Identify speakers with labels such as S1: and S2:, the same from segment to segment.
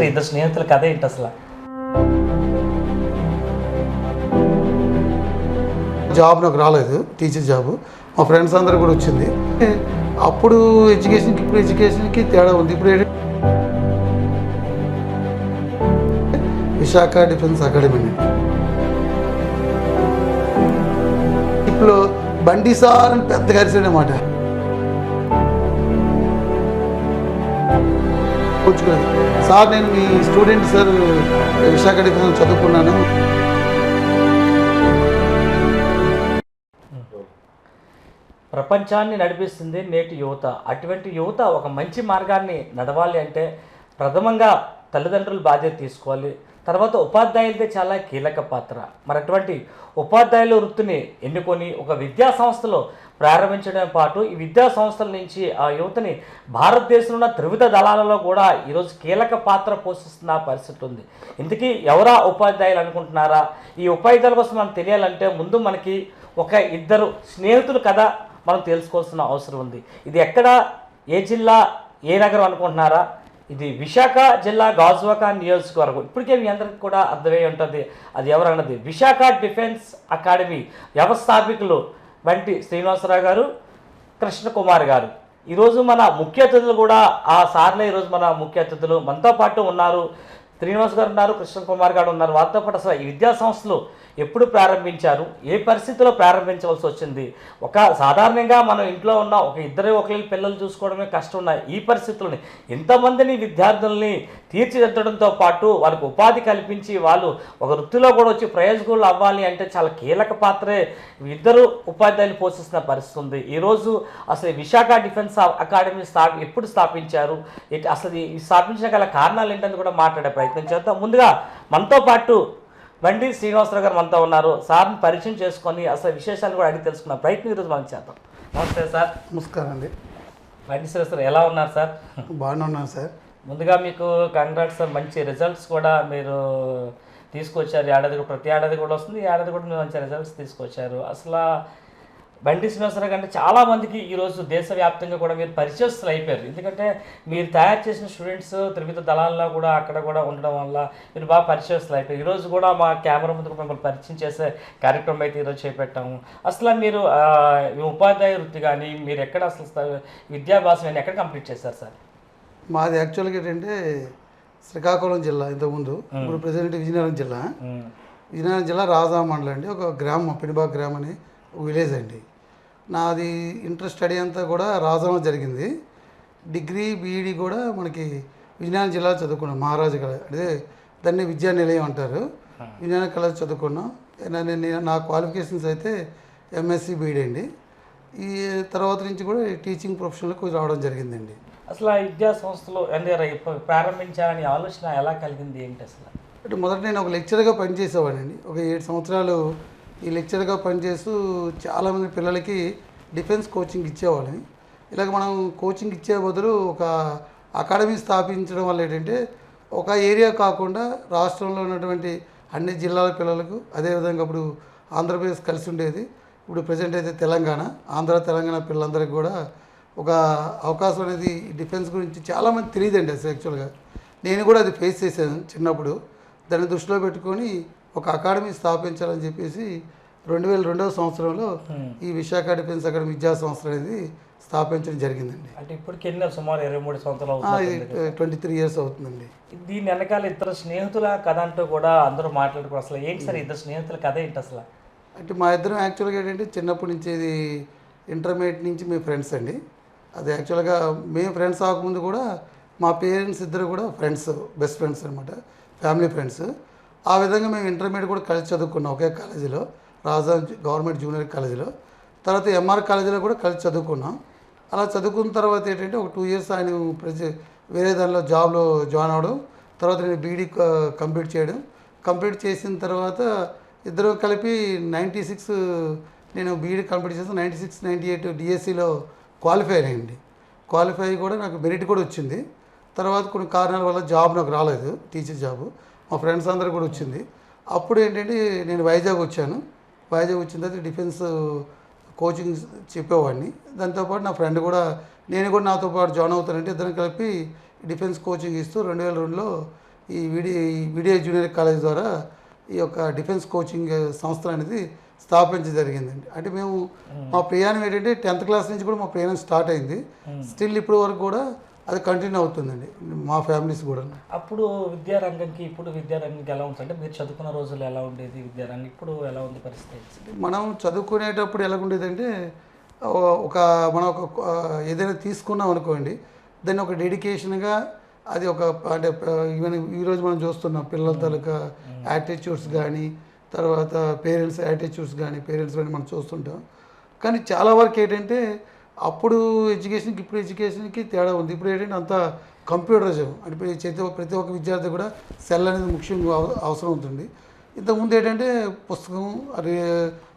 S1: ఇద్దరు స్నేహితుల కథ ఏంటి అసలు?
S2: జాబ్ నాకు రాలేదు, టీచర్ జాబ్. మా ఫ్రెండ్స్ అందరూ కూడా వచ్చింది. అప్పుడు ఎడ్యుకేషన్కి ఇప్పుడు ఎడ్యుకేషన్కి తేడా ఉంది. ఇప్పుడు విశాఖ డిఫెన్స్ అకాడమీ ఇప్పుడు బండి సార్ అని పెద్ద అరిసాడనమాట. సార్ నేను మీ స్టూడెంట్ సార్, విశాఖ డిఫెన్స్ చదువుకున్నాను.
S1: ప్రపంచాన్ని నడిపిస్తుంది నేటి యువత. అటువంటి యువత ఒక మంచి మార్గాన్ని నడవాలి అంటే ప్రథమంగా తల్లిదండ్రులు బాధ్యత తీసుకోవాలి. తర్వాత ఉపాధ్యాయులదే చాలా కీలక పాత్ర. మరి అటువంటి ఉపాధ్యాయుల వృత్తిని ఎన్నుకొని ఒక విద్యా సంస్థలో ప్రారంభించడం పాటు ఈ విద్యా సంస్థల నుంచి ఆ యువతని భారతదేశంలో ఉన్న త్రివిధ దళాలలో కూడా ఈరోజు కీలక పాత్ర పోషిస్తున్న పరిస్థితి ఉంది. ఇంతకీ ఎవరా ఉపాధ్యాయులు అనుకుంటున్నారా? ఈ ఉపాధ్యాయుల కోసం మనం తెలియాలంటే ముందు మనకి ఒక ఇద్దరు స్నేహితులు కథ మనం తెలుసుకోవాల్సిన అవసరం ఉంది. ఇది ఎక్కడ, ఏ జిల్లా, ఏ నగరం అనుకుంటున్నారా? ఇది విశాఖ జిల్లా గాజువాక నియోజకవర్గం. ఇప్పటికే మీ అందరికీ కూడా అర్థమై ఉంటుంది అది ఎవరన్నది. విశాఖ డిఫెన్స్ అకాడమీ వ్యవస్థాపకులు బండి శ్రీనివాసరావు గారు, కృష్ణకుమార్ గారు. ఈరోజు మన ముఖ్య అతిథులు కూడా ఆ సార్లే ఈరోజు మన ముఖ్య అతిథులు మనతో పాటు ఉన్నారు. శ్రీనివాస్ గారు ఉన్నారు, కృష్ణకుమార్ గారు ఉన్నారు. వారితో పాటు అసలు ఈ విద్యా సంస్థలు ఎప్పుడు ప్రారంభించారు, ఏ పరిస్థితిలో ప్రారంభించవలసి వచ్చింది? ఒక సాధారణంగా మనం ఇంట్లో ఉన్న ఒక ఒకరి పిల్లలు చూసుకోవడమే కష్టం ఉన్నాయి. ఈ పరిస్థితుల్ని ఎంతమందిని విద్యార్థుల్ని తీర్చిదిద్దడంతో పాటు వారికి ఉపాధి కల్పించి వాళ్ళు ఒక వృత్తిలో కూడా వచ్చి ప్రయోజకులు అవ్వాలి అంటే చాలా కీలక పాత్రే ఇద్దరు ఉపాధ్యాయులు పోషిస్తున్న పరిస్థితి ఉంది. ఈరోజు అసలు విశాఖ డిఫెన్స్ అకాడమీ ఎప్పుడు స్థాపించారు, అసలు ఈ స్థాపించిన గల కారణాలు ఏంటని కూడా మాట్లాడే ప్రయత్నం చేద్దాం. ముందుగా మనతో పాటు బండి శ్రీనివాసరావు గారు మనతో ఉన్నారు. సార్ని పరిచయం చేసుకొని అసలు విశేషాలు కూడా అడిగి తెలుసుకున్న ప్రయత్నం ఈరోజు మనం చేద్దాం. నమస్తే సార్.
S2: నమస్కారం అండి.
S1: బండి శ్రీనివాసరావు ఎలా ఉన్నారు సార్?
S2: బాగానే ఉన్నాను సార్.
S1: ముందుగా మీకు కంగ్రాట్స్ సార్. మంచి రిజల్ట్స్ కూడా మీరు తీసుకొచ్చారు. ప్రతి ఏడాది కూడా వస్తుంది, ఈ ఏడాది కూడా మీరు మంచి రిజల్ట్స్ తీసుకొచ్చారు. అసలు బండి శ్రీనివాసరావు అంటే చాలామందికి ఈరోజు దేశవ్యాప్తంగా కూడా మీరు పరిచయస్తులు అయిపోయారు. ఎందుకంటే మీరు తయారు చేసిన స్టూడెంట్స్ త్రివిధ దళాల్లో కూడా అక్కడ కూడా ఉండడం వల్ల మీరు బాగా పరిచయస్తులు అయిపోయారు. ఈరోజు కూడా మా కెమెరా ముందుకు మిమ్మల్ని పరిచయం చేసే కార్యక్రమం అయితే ఈరోజు చేపట్టాము. అసలు మీరు ఉపాధ్యాయ వృత్తి కానీ మీరు ఎక్కడ అసలు విద్యాభ్యాసం ఎక్కడ కంప్లీట్ చేశారు సార్?
S2: మాది యాక్చువల్గా ఏంటంటే శ్రీకాకుళం జిల్లా, ఇంతకుముందు. ఇప్పుడు ప్రెసిడెంట్ విజయనగరం జిల్లా. విజయనగరం జిల్లా రాజా మండలం అండి. ఒక గ్రామం, పినిబాగ్ గ్రామం అని ఒక విలేజ్ అండి. నాది ఇంటర్ స్టడీ అంతా కూడా రాజంలో జరిగింది. డిగ్రీ బీఈడి కూడా మనకి విజయనగరం జిల్లా చదువుకున్నాం. మహారాజు కళ అదే దాన్ని విద్యా నిలయం అంటారు. విజయనగరం కళ చదువుకున్నాం. నా క్వాలిఫికేషన్స్ అయితే ఎంఎస్సి బీఈడి అండి. ఈ తర్వాత నుంచి కూడా టీచింగ్ ప్రొఫెషన్లోకి రావడం జరిగిందండి.
S1: అసలు ఆ విద్యా సంస్థలో ప్రారంభించాలని ఆలోచన ఎలా కలిగింది, ఏంటి అసలు?
S2: అంటే మొదట నేను ఒక లెక్చర్గా పనిచేసేవాడిని. ఒక 7 సంవత్సరాలు ఈ లెక్చర్గా పనిచేస్తూ చాలామంది పిల్లలకి డిఫెన్స్ కోచింగ్ ఇచ్చేవాళ్ళని. ఇలాగ మనం కోచింగ్ ఇచ్చే బదులు ఒక అకాడమీ స్థాపించడం వల్ల ఏంటంటే ఒక ఏరియా కాకుండా రాష్ట్రంలో ఉన్నటువంటి అన్ని జిల్లాల పిల్లలకు, అదేవిధంగా ఇప్పుడు ఆంధ్రప్రదేశ్ కలిసి ఉండేది. ఇప్పుడు ప్రజెంట్ అయితే తెలంగాణ, తెలంగాణ పిల్లలందరికీ కూడా ఒక అవకాశం అనేది డిఫెన్స్ గురించి చాలామంది తెలియదండి అసలు. యాక్చువల్గా నేను కూడా అది ఫేస్ చేశాను చిన్నప్పుడు. దాన్ని దృష్టిలో పెట్టుకొని ఒక అకాడమీ స్థాపించాలని చెప్పేసి 2002వ సంవత్సరంలో ఈ విశాఖ డిఫెన్స్ అకాడమీ విద్యా సంస్థ అనేది స్థాపించడం జరిగిందండి.
S1: అంటే ఇప్పటికి సుమారు 23 సంవత్సరాలు
S2: 23 ఇయర్స్ అవుతుందండి.
S1: దీని వెనకాల ఇద్దరు స్నేహితుల కథ అంటూ కూడా అందరూ మాట్లాడుకో. అసలు ఏంటి సార్ ఇద్దరు స్నేహితుల కథ ఏంటి అసలు?
S2: అంటే మా ఇద్దరం యాక్చువల్గా ఏంటంటే చిన్నప్పటి నుంచి ఇది ఇంటర్మీడియట్ నుంచి మేము ఫ్రెండ్స్ అండి. అది యాక్చువల్గా మేము ఫ్రెండ్స్ అవ్వకముందు కూడా మా పేరెంట్స్ ఇద్దరు కూడా ఫ్రెండ్స్, బెస్ట్ ఫ్రెండ్స్ అనమాట, ఫ్యామిలీ ఫ్రెండ్స్. ఆ విధంగా మేము ఇంటర్మీడియట్ కూడా కలిసి చదువుకున్నాం ఒకే కాలేజీలో, రాజా గవర్నమెంట్ జూనియర్ కాలేజీలో. తర్వాత ఎంఆర్ కాలేజీలో కూడా కలిసి చదువుకున్నాం. అలా చదువుకున్న తర్వాత ఏంటంటే ఒక 2 ఇయర్స్ ఆయన వేరే దానిలో జాబ్లో జాయిన్ అవ్వడం, తర్వాత నేను బీఈడి కంప్లీట్ చేసిన తర్వాత ఇద్దరు కలిపి 96 నేను బీఈడి కంప్లీట్ చేసి 96, 98 డిఎస్సిలో క్వాలిఫై అయ్యండి. క్వాలిఫై కూడా నాకు మెరిట్ కూడా వచ్చింది. తర్వాత కొన్ని కారణాల వల్ల జాబ్ నాకు రాలేదు, టీచర్ జాబు. మా ఫ్రెండ్స్ అందరూ కూడా వచ్చింది. అప్పుడు ఏంటంటే నేను వైజాగ్ వచ్చాను. వైజాగ్ వచ్చిన తర్వాత డిఫెన్స్ కోచింగ్ చెప్పేవాడిని. దాంతోపాటు నా ఫ్రెండ్ కూడా, నేను కూడా నాతో పాటు జాయిన్ అవుతానంటే ఇద్దరం కలిపి డిఫెన్స్ కోచింగ్ ఇస్తూ 2002లో ఈ వీడియో జూనియర్ కాలేజ్ ద్వారా ఈ యొక్క డిఫెన్స్ కోచింగ్ సంస్థ అనేది స్థాపించడం జరిగిందండి. అంటే మేము మా ప్రయాణం ఏంటంటే 10th క్లాస్ నుంచి కూడా మా ప్రయాణం స్టార్ట్ అయింది. స్టిల్ ఇప్పటి వరకు కూడా అది కంటిన్యూ అవుతుందండి మా ఫ్యామిలీస్ కూడా.
S1: అప్పుడు విద్యారంగంకి ఇప్పుడు విద్యారంగంకి ఎలా ఉంటుంది? అంటే మీరు చదువుకున్న రోజుల్లో ఎలా ఉండేది విద్యారంగం, ఇప్పుడు ఎలా ఉంది పరిస్థితి?
S2: మనం చదువుకునేటప్పుడు ఎలా ఉండేదంటే మనం ఒక ఏదైనా తీసుకున్నాం అనుకోండి, దాన్ని ఒక డెడికేషన్గా అది ఒక అంటే ఈవెన్ ఈరోజు మనం చూస్తున్నాం పిల్లల తాలూకా యాటిట్యూడ్స్ కానీ, తర్వాత పేరెంట్స్ యాటిట్యూడ్స్ కానీ మనం చూస్తుంటాం. కానీ చాలా వరకు ఏంటంటే అప్పుడు ఎడ్యుకేషన్కి ఇప్పుడు ఎడ్యుకేషన్కి తేడా ఉంది. ఇప్పుడు ఏంటంటే అంతా కంప్యూటరిజం. అంటే ప్రతి ఒక్క విద్యార్థి కూడా సెల్ అనేది ముఖ్యంగా అవసరం అవుతుంది. ఇంతకుముందు ఏంటంటే పుస్తకం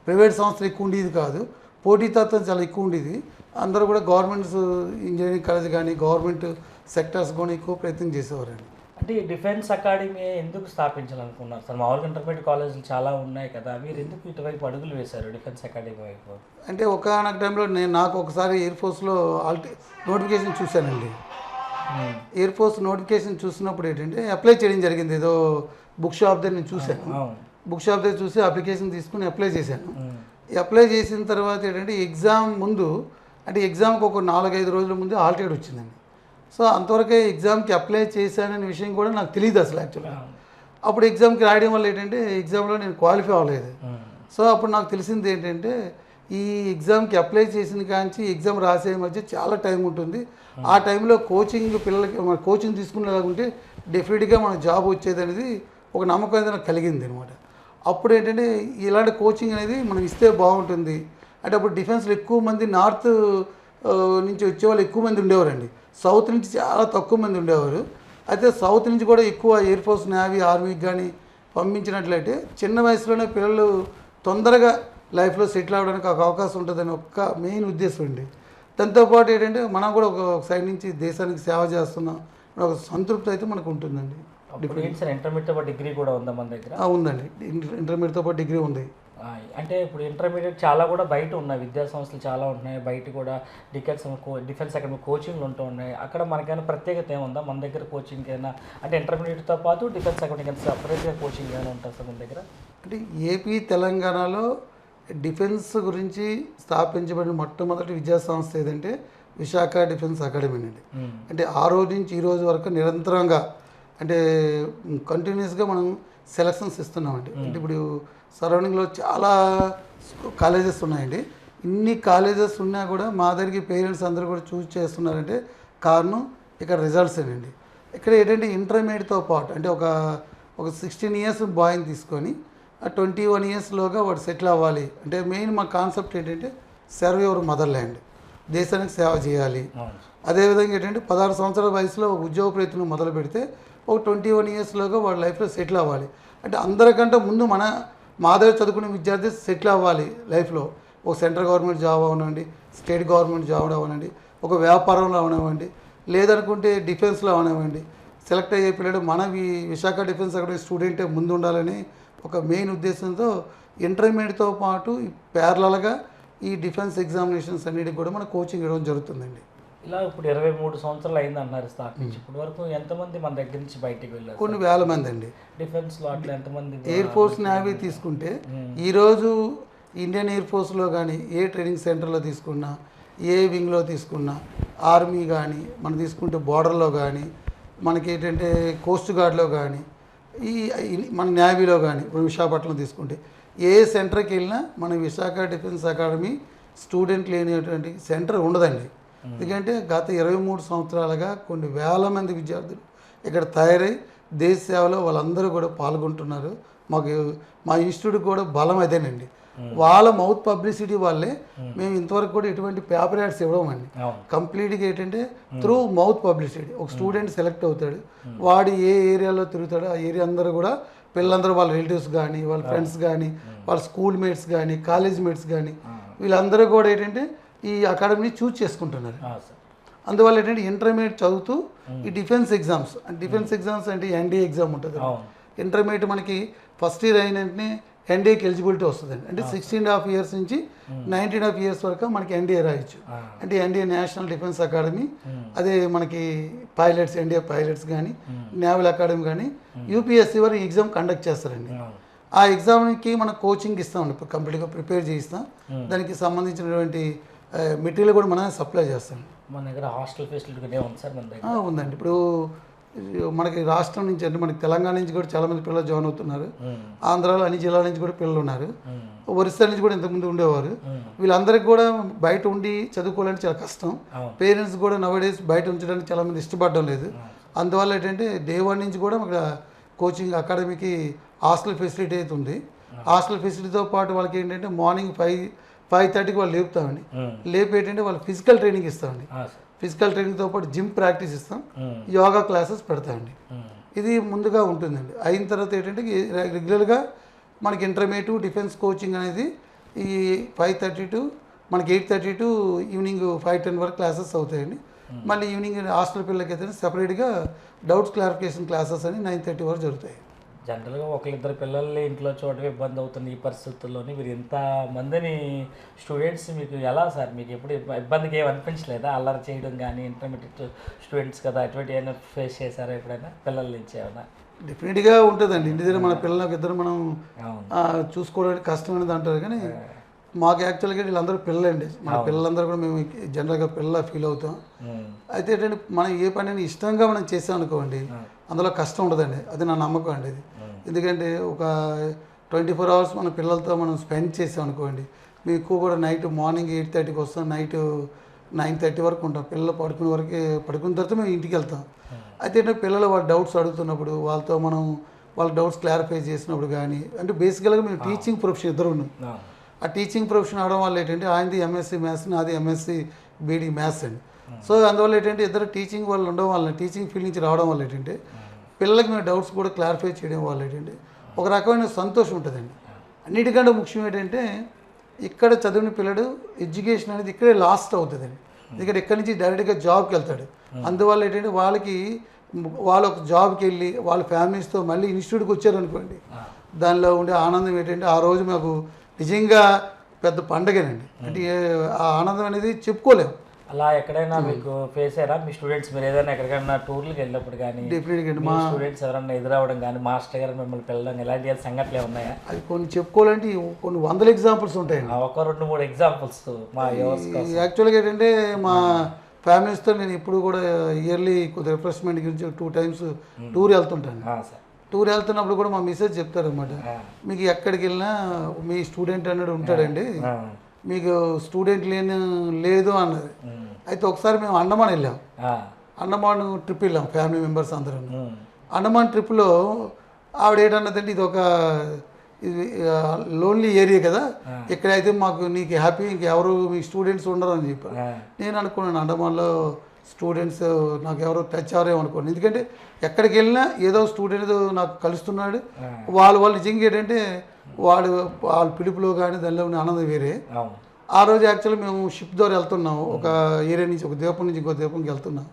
S2: ప్రైవేట్ సంస్థలు ఎక్కువ ఉండేది కాదు, పోటీతత్వం చాలా ఎక్కువ ఉండేది. అందరూ కూడా గవర్నమెంట్స్ ఇంజనీరింగ్ కాలేజ్ కానీ గవర్నమెంట్ సెక్టర్స్ కూడా ఎక్కువ ప్రయత్నం చేసేవారండి.
S1: అంటే ఈ డిఫెన్స్ అకాడమీ ఎందుకు స్థాపించాలనుకున్నారు సార్? మామూలుగా ఇంటర్మీడియట్ కాలేజీలు చాలా ఉన్నాయి కదా, మీరు ఎందుకు ఇటువైపు అడుగులు వేశారు డిఫెన్స్ అకాడమీ వైపు?
S2: అంటే ఒకనొక టైంలో నాకు ఒకసారి ఎయిర్ ఫోర్స్లో నోటిఫికేషన్ చూశానండి. ఎయిర్ ఫోర్స్ నోటిఫికేషన్ చూసినప్పుడు ఏంటంటే అప్లై చేయడం జరిగింది. ఏదో బుక్ షాప్ దగ్గర నేను చూశాను. బుక్ షాప్ దగ్గర చూసి అప్లికేషన్ తీసుకుని అప్లై చేశాను. అప్లై చేసిన తర్వాత ఏంటంటే ఎగ్జామ్ ముందు, అంటే ఎగ్జామ్కి ఒక 4-5 రోజుల ముందు హాల్ టికెట్ వచ్చిందండి. సో అంతవరకే ఎగ్జామ్కి అప్లై చేశాననే విషయం కూడా నాకు తెలియదు అసలు యాక్చువల్గా. అప్పుడు ఎగ్జామ్కి రాయడం వల్ల ఏంటంటే ఎగ్జామ్లో నేను క్వాలిఫై అవ్వలేదు. సో అప్పుడు నాకు తెలిసింది ఏంటంటే ఈ ఎగ్జామ్కి అప్లై చేసిన కాంచి ఎగ్జామ్ రాసే మధ్య చాలా టైం ఉంటుంది. ఆ టైంలో కోచింగ్ పిల్లలకి మన కోచింగ్ తీసుకునేలాగుంటే డెఫినెట్గా మన జాబ్ వచ్చేది అనేది ఒక నమ్మకం అనేది నాకు కలిగింది అనమాట. అప్పుడు ఏంటంటే ఇలాంటి కోచింగ్ అనేది మనం ఇస్తే బాగుంటుంది. అంటే అప్పుడు డిఫెన్స్లో ఎక్కువ మంది నార్త్ నుంచి వచ్చేవాళ్ళు ఎక్కువ మంది ఉండేవారండి. సౌత్ నుంచి చాలా తక్కువ మంది ఉండేవారు. అయితే సౌత్ నుంచి కూడా ఎక్కువ ఎయిర్ ఫోర్స్, నేవీ, ఆర్మీకి కానీ పంపించినట్లయితే చిన్న వయసులోనే పిల్లలు తొందరగా లైఫ్లో సెటిల్ అవ్వడానికి ఒక అవకాశం ఉంటుందని ఒక్క మెయిన్ ఉద్దేశం అండి. దాంతోపాటు ఏంటంటే మనం కూడా ఒక సైడ్ నుంచి దేశానికి సేవ చేస్తున్నాం ఒక సంతృప్తి అయితే మనకు ఉంటుందండి.
S1: ఇంటర్మీడియట్తో పాటు డిగ్రీ కూడా ఉందా మన దగ్గర?
S2: ఉందండి, ఇంటర్మీడియట్తో పాటు డిగ్రీ ఉంది.
S1: అంటే ఇప్పుడు ఇంటర్మీడియట్ చాలా కూడా బయట ఉన్నాయి, విద్యా సంస్థలు చాలా ఉంటున్నాయి బయట కూడా. డిఫెన్స్ అకాడమీ కోచింగ్లు ఉంటూ ఉన్నాయి. అక్కడ మనకైనా ప్రత్యేకత ఏముందా మన దగ్గర కోచింగ్ అయినా? అంటే ఇంటర్మీడియట్తో పాటు డిఫెన్స్ అకాడమీ సపరేట్గా కోచింగ్ ఏమైనా ఉంటుంది సార్ మన దగ్గర?
S2: అంటే ఏపీ తెలంగాణలో డిఫెన్స్ గురించి స్థాపించబడిన మొట్టమొదటి విద్యా సంస్థ ఏదంటే విశాఖ డిఫెన్స్ అకాడమీ అండి. అంటే ఆ రోజు నుంచి ఈ రోజు వరకు నిరంతరంగా అంటే కంటిన్యూస్గా మనం సెలక్షన్స్ ఇస్తున్నామండి. అంటే ఇప్పుడు సరౌండింగ్లో చాలా కాలేజెస్ ఉన్నాయండి. ఇన్ని కాలేజెస్ ఉన్నా కూడా మా దగ్గరికి పేరెంట్స్ అందరూ కూడా చూస్ చేస్తున్నారంటే కారణం ఇక్కడ రిజల్ట్స్ ఏనండి. ఇక్కడ ఏంటంటే ఇంటర్మీడియట్తో పాటు అంటే ఒక 16 ఇయర్స్ బాయ్ని తీసుకొని 21 ఇయర్స్లోగా వాడు సెటిల్ అవ్వాలి. అంటే మెయిన్ మా కాన్సెప్ట్ ఏంటంటే సర్వ్ యువర్ మదర్ ల్యాండ్, దేశానికి సేవ చేయాలి. అదేవిధంగా ఏంటంటే 16 సంవత్సరాల వయసులో ఒక ఉద్యోగ ప్రయత్నం మొదలు పెడితే ఒక 21 ఇయర్స్లోగా వాడి లైఫ్లో సెటిల్ అవ్వాలి. అంటే అందరికంటే ముందు మా దగ్గర చదువుకునే విద్యార్థి సెటిల్ అవ్వాలి లైఫ్లో. ఒక సెంట్రల్ గవర్నమెంట్ జాబ్ అవనండి, స్టేట్ గవర్నమెంట్ జాబ్ అవనండి, ఒక వ్యాపారంలో అవనివ్వండి, లేదనుకుంటే డిఫెన్స్లో అవనివ్వండి, సెలెక్ట్ అయ్యే పిల్లడు విశాఖ డిఫెన్స్ అకాడమీ స్టూడెంటే ముందు ఉండాలని ఒక మెయిన్ ఉద్దేశంతో ఇంటర్మీడియట్తో పాటు ప్యారలల్గా ఈ డిఫెన్స్ ఎగ్జామినేషన్స్ అన్నిటికి కూడా మన కోచింగ్ ఇవ్వడం జరుగుతుందండి.
S1: ఇలా ఇప్పుడు 23 సంవత్సరాలు అయింది అన్నారు స్థాపించి. ఇప్పటి వరకు ఎంతమంది మన దగ్గర నుంచి బయటికి వెళ్ళారు?
S2: కొన్ని వేల మంది అండి.
S1: డిఫెన్స్లో అట్లా ఎంతమంది?
S2: ఎయిర్ ఫోర్స్, నేవీ తీసుకుంటే ఈరోజు ఇండియన్ ఎయిర్ ఫోర్స్లో కానీ ఏ ట్రైనింగ్ సెంటర్లో తీసుకున్నా, ఏ వింగ్లో తీసుకున్నా, ఆర్మీ కానీ మనం తీసుకుంటే బార్డర్లో కానీ, మనకి ఏంటంటే కోస్ట్ గార్డ్లో కానీ, మన నేవీలో కానీ ఇప్పుడు విశాఖపట్నం తీసుకుంటే ఏ సెంటర్కి వెళ్ళినా మన విశాఖ డిఫెన్స్ అకాడమీ స్టూడెంట్ లేనిటువంటి సెంటర్ ఉండదండి. ఎందుకంటే గత 23 సంవత్సరాలుగా కొన్ని వేల మంది విద్యార్థులు ఇక్కడ తయారై దేశ సేవలో వాళ్ళందరూ కూడా పాల్గొంటున్నారు. మా ఇన్స్టిట్యూట్ కూడా బలం అదేనండి. వాళ్ళ మౌత్ పబ్లిసిటీ వల్లే మేము ఇంతవరకు కూడా ఎటువంటి పేపర్ యాడ్స్ ఇవ్వమండి. కంప్లీట్గా ఏంటంటే త్రూ మౌత్ పబ్లిసిటీ. ఒక స్టూడెంట్ సెలెక్ట్ అవుతాడు, వాడు ఏ ఏరియాలో తిరుగుతాడో ఆ ఏరియా అందరూ కూడా పిల్లలందరూ వాళ్ళ రిలేటివ్స్ కానీ, వాళ్ళ ఫ్రెండ్స్ కానీ, వాళ్ళ స్కూల్ మేట్స్ కానీ, కాలేజ్ మేట్స్ కానీ వీళ్ళందరూ కూడా ఏంటంటే ఈ అకాడమీని చూస్ చేసుకుంటున్నారు. అందువల్ల ఏంటంటే ఇంటర్మీడియట్ చదువుతూ ఈ డిఫెన్స్ ఎగ్జామ్స్ అంటే ఎన్డీఏ ఎగ్జామ్ ఉంటుంది. ఇంటర్మీడియట్ మనకి ఫస్ట్ ఇయర్ అయిన వెంటనే ఎన్డీఏకి ఎలిజిబిలిటీ వస్తుందండి. అంటే 16.5 ఇయర్స్ నుంచి 19.5 ఇయర్స్ వరకు మనకి ఎన్డీఏ రాయొచ్చు. అంటే ఎన్డీఏ నేషనల్ డిఫెన్స్ అకాడమీ, అదే మనకి పైలట్స్, ఎన్డీఏ పైలట్స్ కానీ, నేవల్ అకాడమీ కానీ, యూపీఎస్సీ వారు ఎగ్జామ్ కండక్ట్ చేస్తారండి. ఆ ఎగ్జామ్కి మనం కోచింగ్ ఇస్తామండి, ఇప్పుడు కంప్లీట్గా ప్రిపేర్ చేయిస్తాం. దానికి సంబంధించినటువంటి మెటీరియల్ కూడా మనం సప్లై చేస్తాం.
S1: మన దగ్గర హాస్టల్ ఫెసిలిటీ ఉంది సార్ మన దగ్గర?
S2: ఉందండి. ఇప్పుడు మనకి రాష్ట్రం నుంచి అంటే మనకి తెలంగాణ నుంచి కూడా చాలామంది పిల్లలు జాయిన్ అవుతున్నారు. ఆంధ్రాలో అన్ని జిల్లాల నుంచి కూడా పిల్లలు ఉన్నారు. ఒరిస్సా నుంచి కూడా ఇంతకుముందు ఉండేవారు. వీళ్ళందరికీ కూడా బయట ఉండి చదువుకోవాలంటే చాలా కష్టం. పేరెంట్స్ కూడా నవడేస్ బయట ఉంచడానికి చాలామంది ఇష్టపడడం లేదు. అందువల్ల ఏంటంటే డే 1 నుంచి కూడా ఇక్కడ కోచింగ్ అకాడమీకి హాస్టల్ ఫెసిలిటీ అయితే ఉంది. హాస్టల్ ఫెసిలిటీతో పాటు వాళ్ళకి ఏంటంటే మార్నింగ్ 5:30కి వాళ్ళు లేపుతామండి. లేపి ఏంటంటే వాళ్ళు ఫిజికల్ ట్రైనింగ్ ఇస్తామండి. ఫిజికల్ ట్రైనింగ్తో పాటు జిమ్ ప్రాక్టీస్ ఇస్తాం, యోగా క్లాసెస్ పెడతామండి. ఇది ముందుగా ఉంటుందండి. అయిన తర్వాత ఏంటంటే రెగ్యులర్గా మనకి ఇంటర్మీడియట్ డిఫెన్స్ కోచింగ్ అనేది ఈ 5:30 టు మనకి 8:30 టు ఈవినింగ్ 5:10 వరకు క్లాసెస్ అవుతాయండి. మళ్ళీ ఈవినింగ్ హాస్టల్ పిల్లలకి అయితే సెపరేట్గా డౌట్స్ క్లారిఫికేషన్ క్లాసెస్ అని 9:30 వరకు జరుగుతాయి.
S1: జనరల్గా ఒకరిద్దరు పిల్లల్ని ఇంట్లో చూడటం ఇబ్బంది అవుతుంది ఈ పరిస్థితుల్లోని. మీరు ఇంత మందిని స్టూడెంట్స్ మీకు ఎలా సార్, మీకు ఎప్పుడు ఇబ్బందికి ఏమి అనిపించలేదా? అల్లరి చేయడం కానీ, ఇంటర్మీడియట్ స్టూడెంట్స్ కదా, అటువంటి ఏమైనా ఫేస్ చేశారా ఎప్పుడైనా పిల్లల నుంచి ఏమైనా?
S2: డెఫినెట్గా ఉంటుందండి. ఇంటి దగ్గర మన పిల్లలకి ఇద్దరు మనం చూసుకోవడానికి కష్టమైనది అంటారు. కానీ మాకు యాక్చువల్గా వీళ్ళందరూ పిల్లలండి. మన పిల్లలందరూ కూడా మేము జనరల్గా పిల్లల ఫీల్ అవుతాం. అయితే ఏంటంటే మనం ఏ పనిని ఇష్టంగా మనం చేసాం అనుకోండి, అందులో కష్టం ఉండదండి. అది నా నమ్మకం అండి. ఇది ఎందుకంటే ఒక 24 అవర్స్ మన పిల్లలతో మనం స్పెండ్ చేసాం అనుకోండి, మీకు కూడా నైట్ మార్నింగ్ 8:30కి వస్తాం, నైట్ 9:30 వరకు ఉంటాం. పిల్లలు పడుకునే వరకు, పడుకున్న తర్వాత మేము ఇంటికి వెళ్తాం. అయితే ఏంటంటే పిల్లలు వాళ్ళ డౌట్స్ అడుగుతున్నప్పుడు వాళ్ళతో మనం వాళ్ళ డౌట్స్ క్లారిఫై చేసినప్పుడు కానీ, అంటే బేసికల్గా మేము టీచింగ్ ప్రొఫెషన్ ఇద్దరు ఉన్నాం. ఆ టీచింగ్ ప్రొఫెషన్ అవడం వల్ల ఏంటంటే ఆయనది ఎంఎస్సీ మ్యాథ్స్, నాది ఎంఎస్సీ బీడీ మ్యాథ్స్ అండి. సో అందువల్ల ఏంటంటే ఇద్దరు టీచింగ్ వాళ్ళు ఉండడం వల్ల, టీచింగ్ ఫీల్డ్ నుంచి రావడం వల్ల ఏంటంటే పిల్లలకి మేము డౌట్స్ కూడా క్లారిఫై చేయడం వల్ల ఏంటంటే ఒక రకమైన సంతోషం ఉంటుందండి. అన్నిటికంటే ముఖ్యం ఏంటంటే ఇక్కడ చదివిన పిల్లడు ఎడ్యుకేషన్ అనేది ఇక్కడే లాస్ట్ అవుతుందండి. ఎందుకంటే ఇక్కడి నుంచి డైరెక్ట్గా జాబ్కి వెళ్తాడు. అందువల్ల ఏంటంటే వాళ్ళు ఒక జాబ్కి వెళ్ళి వాళ్ళ ఫ్యామిలీస్తో మళ్ళీ ఇన్స్టిట్యూట్కి వచ్చారనుకోండి, దానిలో ఉండే ఆనందం ఏంటంటే ఆ రోజు మాకు నిజంగా పెద్ద పండగనండి. అంటే ఆ ఆనందం అనేది చెప్పుకోలేము.
S1: అలా ఎక్కడైనా మీకు ఫేస్ అయ్యారా మీ స్టూడెంట్స్? మీరు ఏదైనా ఎక్కడికైనా టూర్లకు వెళ్ళినప్పుడు కానీ
S2: డెఫినెట్గా
S1: మా స్టూడెంట్స్ ఎవరైనా ఎదురవడం కానీ, మాస్టర్ గారు మిమ్మల్ని పిల్లడం ఇలాంటి సంఘటనలు ఉన్నాయా?
S2: అది కొన్ని చెప్పుకోవాలంటే కొన్ని వందల ఎగ్జాంపుల్స్ ఉంటాయండి.
S1: ఒక 2-3 ఎగ్జాంపుల్స్ మా
S2: యాక్చువల్గా ఏంటంటే మా ఫ్యామిలీస్తో నేను ఇప్పుడు కూడా ఇయర్లీ కొద్దిగా రిఫ్రెష్మెంట్ గురించి 2 times టూర్ వెళ్తుంటాను. టూర్ వెళ్తున్నప్పుడు కూడా మా మిస్సెస్ చెప్తారనమాట, మీకు ఎక్కడికి వెళ్ళినా మీ స్టూడెంట్ అన్నాడు ఉంటాడండి, మీకు స్టూడెంట్ లేదు అన్నది. అయితే ఒకసారి మేము అండమాన్ వెళ్ళాం. అండమాన్ ట్రిప్ వెళ్ళాం ఫ్యామిలీ మెంబర్స్ అందరం. అండమాన్ ట్రిప్లో ఆవిడ ఏంటన్నదంటే ఇది ఒక లోన్లీ ఏరియా కదా, ఇక్కడైతే మాకు నీకు హ్యాపీ, ఇంకెవరు మీ స్టూడెంట్స్ ఉండరు అని చెప్పారు. నేను అనుకున్నాను అండమాన్లో స్టూడెంట్స్ నాకు ఎవరో టచ్ అవరేమో అనుకోండి. ఎందుకంటే ఎక్కడికి వెళ్ళినా ఏదో స్టూడెంట్ నాకు కలుస్తున్నాడు. వాళ్ళు నిజంగా ఏంటంటే వాళ్ళ పిలుపులో కానీ దానిలో ఉన్న ఆనందం వేరే. ఆ రోజు యాక్చువల్లీ మేము షిప్ ద్వారా వెళ్తున్నాము. ఒక ఏరియా నుంచి, ఒక ద్వీపం నుంచి ఇంకో ద్వీపంకి వెళ్తున్నాం.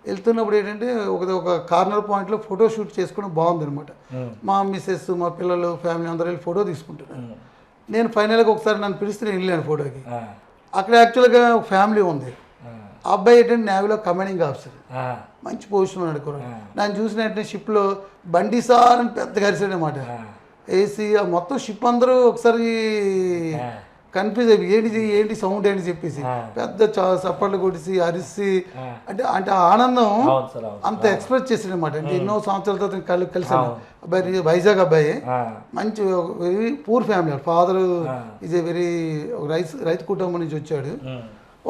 S2: వెళ్తున్నప్పుడు ఏంటంటే ఒక కార్నర్ పాయింట్లో ఫోటో షూట్ చేసుకోవడం బాగుంది అనమాట. మా మిస్సెస్, మా పిల్లలు, ఫ్యామిలీ అందరూ వెళ్ళి ఫోటో తీసుకుంటున్నాను. నేను ఫైనల్గా ఒకసారి నన్ను పిలిస్తే నేను వెళ్ళాను ఫోటోకి. అక్కడ యాక్చువల్గా ఫ్యామిలీ ఉంది. ఆ అబ్బాయి ఏంటంటే నేవీలో కమాండింగ్ ఆఫీసర్, మంచి పొజిషన్ ఉన్నాడు కూడా. నన్ను చూసిన వెంటనే షిప్లో బండి సార్ అని పెద్దగా అరిసాడు అనమాట. వేసి మొత్తం షిప్ అందరూ ఒకసారి కన్ఫ్యూజ్ అయిపోయి ఏంటి సౌండ్ ఏంటి చెప్పేసి పెద్ద చప్పట్లు కొట్టేసి అరిసి, అంటే ఆనందం అంత ఎక్స్ప్రెస్ చేసాడు అనమాట. అంటే ఎన్నో సంవత్సరాల తర్వాత కలిసాను. అబ్బాయి వైజాగ్ అబ్బాయి, మంచి very poor family. Father is a very రైతు కుటుంబం నుంచి వచ్చాడు.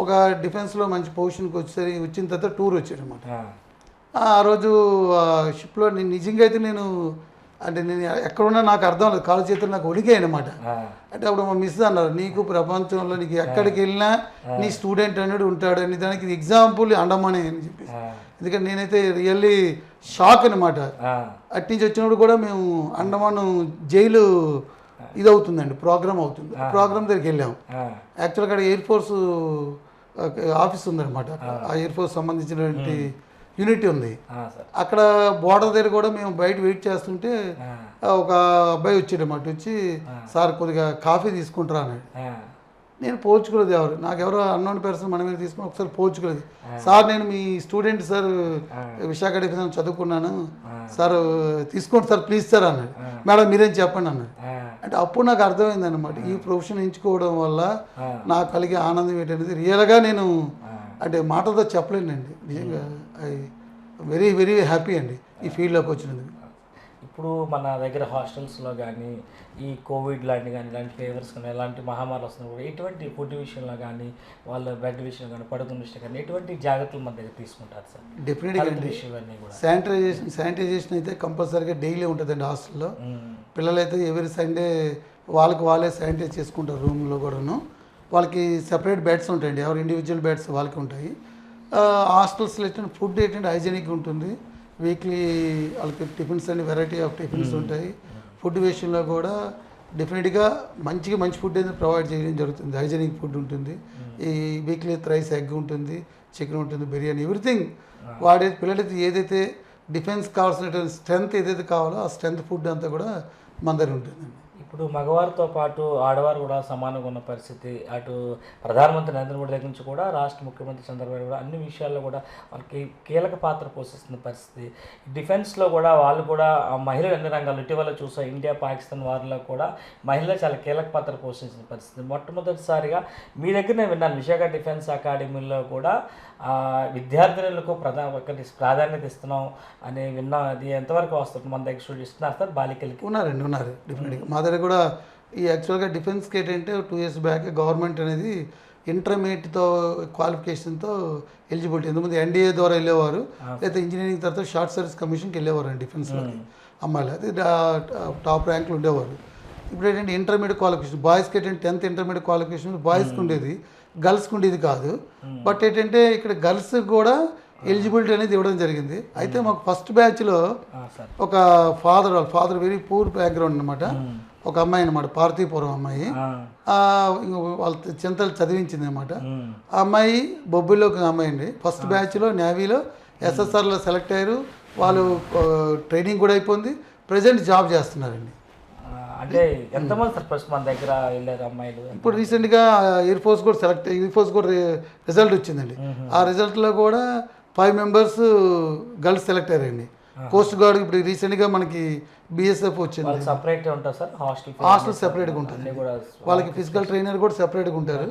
S2: ఒక డిఫెన్స్లో మంచి పొజిషన్కి వచ్చిన తర్వాత టూర్ వచ్చాడు అనమాట. ఆ రోజు షిప్లో నేను నిజంగా అయితే నేను ఎక్కడున్నా నాకు అర్థం లేదు, కాలు చేతులు నాకు వణికాయి అనమాట. అంటే అప్పుడు మా మిస్ అన్నారు, నీకు ప్రపంచంలో నీకు ఎక్కడికి వెళ్ళినా నీ స్టూడెంట్ అనేది ఉంటాడు అని, దానికి ఎగ్జాంపుల్ అండమానే అని చెప్పేసి. ఎందుకంటే నేనైతే రియల్లీ షాక్ అనమాట. అటు నుంచి వచ్చినప్పుడు కూడా మేము అండమాన్ జైలు ఇది అవుతుందండి, ప్రోగ్రామ్ అవుతుంది. ప్రోగ్రామ్ దగ్గరికి వెళ్ళాము. యాక్చువల్గా అక్కడ ఎయిర్ ఫోర్స్ ఆఫీస్ ఉందన్నమాట. ఆ ఎయిర్ ఫోర్స్ సంబంధించినటువంటి యూనిటీ ఉంది.
S1: సార్
S2: అక్కడ బోర్డర్ దగ్గర కూడా మేము బయట వెయిట్ చేస్తుంటే ఒక అబ్బాయి వచ్చాడన్నమాట. వచ్చి సార్ కొద్దిగా కాఫీ తీసుకుంటారా అన్నాడు. నేను పోల్చుకోలేదు, నాకెవరో అన్నోన్ పర్సన్ మన మీద తీసుకుని ఒకసారి పోల్చుకోలేదు. సార్ నేను మీ స్టూడెంట్ సార్, విశాఖ డిఫెన్స్ చదువుకున్నాను సార్, తీసుకోండి సార్ ప్లీజ్ సార్ అన్నాడు. మేడం మీరేం చెప్పండి అన్నాడు. అంటే అప్పుడు నాకు అర్థమైంది అనమాట, ఈ ప్రొఫెషన్ ఎంచుకోవడం వల్ల నాకు కలిగే ఆనందం ఏంటనేది రియల్గా నేను అంటే మాటలతో చెప్పలేనండి. నిజంగా ఐ వెరీ వెరీ హ్యాపీ అండి ఈ ఫీల్డ్లోకి వచ్చినందుకు.
S1: ఇప్పుడు మన దగ్గర హాస్టల్స్లో కానీ ఈ కోవిడ్ లాంటి కానీ ఇలాంటి ఫీవర్స్ కానీ ఎలాంటి మహమ్మారులు వస్తున్నా కూడా ఎటువంటి ఫుడ్ విషయంలో కానీ వాళ్ళ బెడ్ విషయంలో కానీ పడుకున్న విషయం కానీ ఎటువంటి జాగ్రత్తలు మన దగ్గర తీసుకుంటారు సార్?
S2: డెఫినెట్గా అండి
S1: విషయాలన్నీ కూడా
S2: శానిటైజేషన్ అయితే కంపల్సరీగా డైలీ ఉంటుందండి హాస్టల్లో. పిల్లలైతే ఎవరి సండే వాళ్ళే శానిటైజ్ చేసుకుంటారు రూమ్లో కూడాను. వాళ్ళకి సెపరేట్ బెడ్స్ ఉంటాయండి, ఎవరి ఇండివిజువల్ బెడ్స్ వాళ్ళకి ఉంటాయి. హాస్టల్స్లో ఏంటంటే ఫుడ్ ఏంటంటే హైజీనిక్గా ఉంటుంది. వీక్లీ వాళ్ళకి టిఫిన్స్ అన్ని వెరైటీ ఆఫ్ టిఫిన్స్ ఉంటాయి. ఫుడ్ విషయంలో కూడా డెఫినెట్గా మంచి ఫుడ్ అనేది ప్రొవైడ్ చేయడం జరుగుతుంది. హైజీనిక్ ఫుడ్ ఉంటుంది. ఈ వీక్లీ థ్రైస్ ఎగ్ ఉంటుంది, చికెన్ ఉంటుంది, బిర్యానీ, ఎవ్రీథింగ్ పిల్లలకి ఏదైతే డిఫెన్స్ కావాల్సిన స్ట్రెంత్ ఏదైతే కావాలో ఆ స్ట్రెంత్ ఫుడ్ అంతా కూడా మన దగ్గర ఉంటుందండి.
S1: ఇప్పుడు మగవారితో పాటు ఆడవారు కూడా సమానంగా ఉన్న పరిస్థితి. అటు ప్రధానమంత్రి నరేంద్ర మోడీ దగ్గర నుంచి కూడా రాష్ట్ర ముఖ్యమంత్రి చంద్రబాబు కూడా అన్ని విషయాల్లో కూడా వాళ్ళకి కీలక పాత్ర పోషిస్తున్న పరిస్థితి. డిఫెన్స్లో కూడా వాళ్ళు కూడా మహిళలు అన్ని రంగాలు ఇటీవల చూసాం, ఇండియా పాకిస్తాన్ వారిలో కూడా మహిళలు చాలా కీలక పాత్ర పోషించిన పరిస్థితి. మొట్టమొదటిసారిగా మీ దగ్గర నేను విన్నాను, విశాఖ డిఫెన్స్ అకాడమీలో కూడా విద్యార్థినులకు ప్రాధాన్యత ఇస్తున్నాం అని విన్నాం. అది ఎంతవరకు వస్తుంది? మన దగ్గర స్టూడెంట్స్ ఇస్తున్నారు సార్ బాలికలకి?
S2: ఉన్నారు డెఫినెట్గా. మా దగ్గర కూడా ఈ యాక్చువల్గా డిఫెన్స్కి ఏంటంటే 2 years బ్యాక్ గవర్నమెంట్ అనేది ఇంటర్మీడియట్తో క్వాలిఫికేషన్తో ఎలిజిబిలిటీ, ఎంతమంది ఎన్డీఏ ద్వారా వెళ్ళేవారు లేదా ఇంజనీరింగ్ తర్వాత షార్ట్ సర్వీస్ కమిషన్కి వెళ్ళేవారు అండి డిఫెన్స్లో అమ్మాయిలు. అది టాప్ ర్యాంక్లు ఉండేవారు. ఇప్పుడు ఏంటంటే ఇంటర్మీడియట్ క్వాలిఫికేషన్ బాయ్స్కి ఏంటంటే 10th ఇంటర్మీడియట్ క్వాలిఫికేషన్ బాయ్స్కి ఉండేది, గర్ల్స్కి ఉండేది కాదు. బట్ ఏంటంటే ఇక్కడ గర్ల్స్ కూడా ఎలిజిబిలిటీ అనేది ఇవ్వడం జరిగింది. అయితే మాకు ఫస్ట్ బ్యాచ్లో ఒక ఫాదర్ వెరీ పూర్ బ్యాక్గ్రౌండ్ అనమాట, ఒక అమ్మాయి అనమాట, పార్థీపురం అమ్మాయి. వాళ్ళ చింతలు చదివించింది అనమాట. ఆ అమ్మాయి బొబ్బిల్లో ఒక అమ్మాయి అండి. ఫస్ట్ బ్యాచ్లో నేవీలో ఎస్ఎస్ఆర్లో సెలెక్ట్ అయ్యారు. వాళ్ళు ట్రైనింగ్ కూడా అయిపోయింది, ప్రజెంట్ జాబ్ చేస్తున్నారండి.
S1: అంటే ఎంతమంది ఫస్ట్ మన దగ్గర వెళ్ళారు అమ్మాయిలు?
S2: ఇప్పుడు రీసెంట్గా ఎయిర్ ఫోర్స్ కూడా రిజల్ట్ వచ్చిందండి. ఆ రిజల్ట్లో కూడా 5 members గర్ల్స్ సెలెక్ట్ అయ్యారండి. కోస్ట్ గార్డ్ ఇప్పుడు రీసెంట్గా మనకి బిఎస్ఎఫ్ వచ్చింది.
S1: సపరేట్ ఉంటుంది సార్,
S2: హాస్టల్ సెపరేట్గా ఉంటుంది. వాళ్ళకి ఫిజికల్ ట్రైనర్ కూడా సెపరేట్గా ఉంటారు,